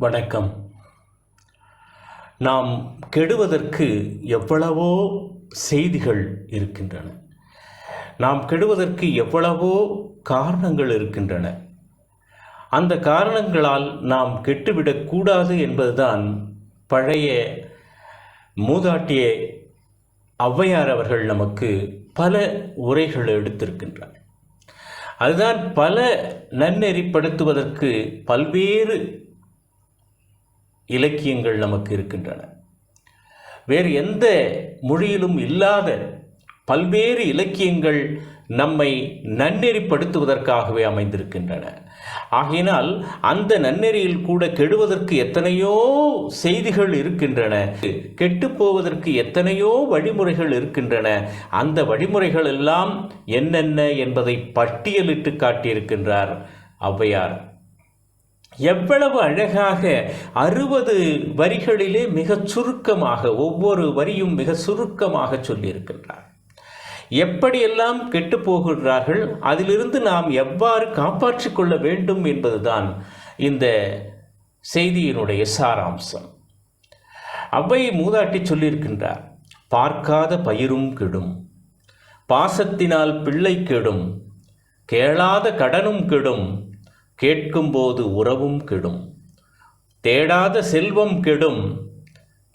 வணக்கம். நாம் கெடுவதற்கு எவ்வளவோ செய்திகள் இருக்கின்றன. நாம் கெடுவதற்கு எவ்வளவோ காரணங்கள் இருக்கின்றன. அந்த காரணங்களால் நாம் கெட்டுவிடக்கூடாது என்பதுதான் பழைய மூதாட்டிய ஔவையார் அவர்கள் நமக்கு பல உரைகள் எடுத்திருக்கின்றனர். அதுதான் பல நன்னெறிப்படுத்துவதற்கு பல்வேறு இலக்கியங்கள் நமக்கு இருக்கின்றன. வேறு எந்த மொழியிலும் இல்லாத பல்வேறு இலக்கியங்கள் நம்மை நன்னெறிப்படுத்துவதற்காகவே அமைந்திருக்கின்றன. ஆகையினால் அந்த நன்னெறியில் கூட கெடுவதற்கு எத்தனையோ செய்திகள் இருக்கின்றன, கெட்டுப்போவதற்கு எத்தனையோ வழிமுறைகள் இருக்கின்றன. அந்த வழிமுறைகள் எல்லாம் என்னென்ன என்பதை பட்டியலிட்டு காட்டியிருக்கின்றார் ஔவையார். எவ்வளவு அழகாக 60 வரிகளிலே மிகச் சுருக்கமாக, ஒவ்வொரு வரியும் மிக சுருக்கமாக சொல்லியிருக்கின்றார். எப்படியெல்லாம் கெட்டு போகிறார்கள், அதிலிருந்து நாம் எவ்வாறு காப்பாற்றிக் கொள்ள வேண்டும் என்பதுதான் இந்த செய்தியினுடைய சாராம்சம். ஔவை மூதாட்டி சொல்லியிருக்கின்றார், பார்க்காத பயிரும் கெடும், பாசத்தினால் பிள்ளை கெடும், கேளாத கடனும் கெடும், கேட்கும்போது உறவும் கெடும், தேடாத செல்வம் கெடும்,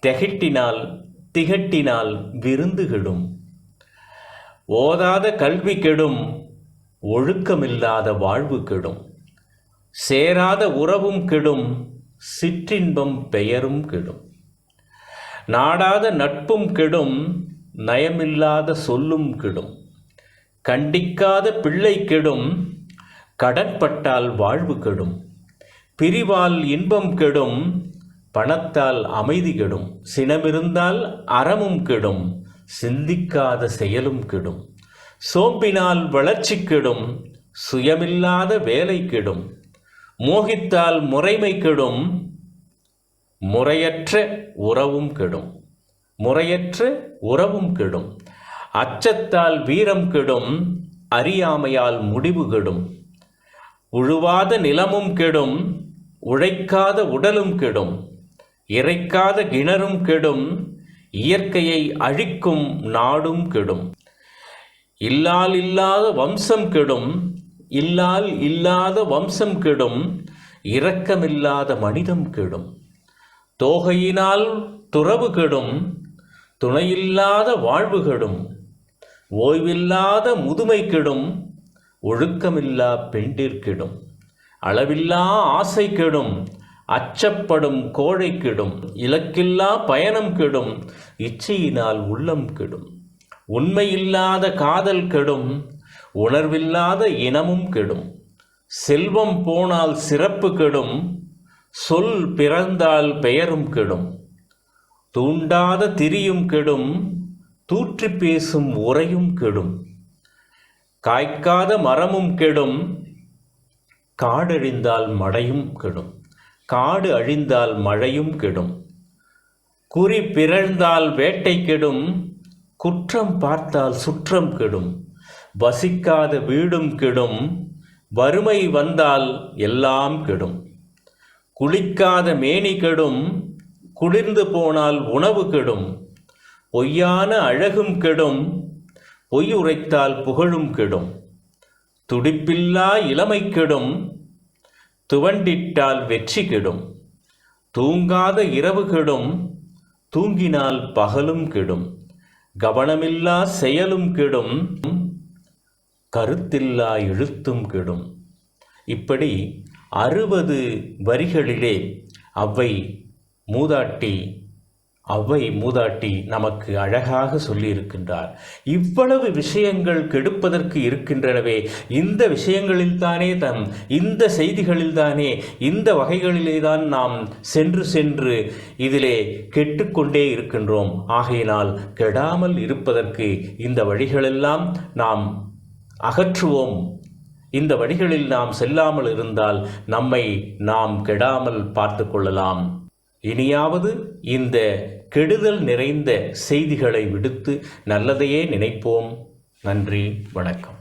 திகட்டினால் விருந்து கெடும், ஓதாத கல்வி கெடும், ஒழுக்கமில்லாத வாழ்வு கெடும், சேராத உறவும் கெடும், சிற்றின்பம் பெயரும் கெடும், நாடாத நட்பும் கெடும், நயமில்லாத சொல்லும் கெடும், கண்டிக்காத பிள்ளை கெடும், கடன்பட்டால் வாழ்வு கெடும், பிரிவால் இன்பம் கெடும், பணத்தால் அமைதி கெடும், சினமிருந்தால் அறமும் கெடும், சிந்திக்காத செயலும் கெடும், சோம்பினால் வளர்ச்சி கெடும், சுயமில்லாத வேலை கெடும், மோகித்தால் முறைமை கெடும், முறையற்ற உறவும் கெடும், அச்சத்தால் வீரம் கெடும், அறியாமையால் முடிவு கெடும், உழுவாத நிலமும் கெடும், உழைக்காத உடலும் கெடும், இறைக்காத கிணறும் கெடும், இயற்கையை அழிக்கும் நாடும் கெடும், இல்லாத வம்சம் கெடும், இரக்கமில்லாத மனிதம் கெடும், தோகையினால் துறவு கெடும், துணையில்லாத வாழ்வு கெடும், ஓய்வில்லாத முதுமை கெடும், ஒழுக்கமில்லா பெண்டிற்கிடும், அளவில்லா ஆசை கெடும், அச்சப்படும் கோழை கெடும், இலக்கில்லா பயணம் கெடும், இச்சையினால் உள்ளம் கெடும், உண்மையில்லாத காதல் கெடும், உணர்வில்லாத இனமும் கெடும், செல்வம் போனால் சிறப்பு கெடும், சொல் பிறந்தால் பெயரும் கெடும், தூண்டாத திரியும் கெடும், தூற்றி பேசும் உரையும் கெடும், காய்க்காத மரமும் கெடும், காடழிந்தால் மழையும் கெடும், குறி பிறழ்ந்தால் வேட்டை கெடும், குற்றம் பார்த்தால் சுற்றம் கெடும், வசிக்காத வீடும் கெடும், வறுமை வந்தால் எல்லாம் கெடும், குளிக்காத மேனி கெடும், குளிர்ந்து போனால் உணவு கெடும், பொய்யான அழகும் கெடும், பொய் உரைத்தால் புகழும் கெடும், துடிப்பில்லா இளமை கெடும், துவண்டிட்டால் வெற்றி கெடும், தூங்காத இரவு கெடும், தூங்கினால் பகலும் கெடும், கவனமில்லா செயலும் கெடும், கருத்தில்லா எழுத்தும் கெடும். இப்படி 60 வரிகளிலே ஔவை மூதாட்டி நமக்கு அழகாக சொல்லியிருக்கின்றார். இவ்வளவு விஷயங்கள் கெடுப்பதற்கு இருக்கின்றனவே, இந்த விஷயங்களில்தானே இந்த செய்திகளில்தானே, இந்த வகைகளிலே தான் நாம் சென்று இதிலே கெட்டுக்கொண்டே இருக்கின்றோம். ஆகையினால் கெடாமல் இருப்பதற்கு இந்த வழிகளெல்லாம் நாம் அகற்றுவோம். இந்த வழிகளில் நாம் செல்லாமல் இருந்தால் நம்மை நாம் கெடாமல் பார்த்து கொள்ளலாம். இனியாவது இந்த கெடுதல் நிறைந்த செய்திகளை விடுத்து நல்லதையே நினைப்போம். நன்றி, வணக்கம்.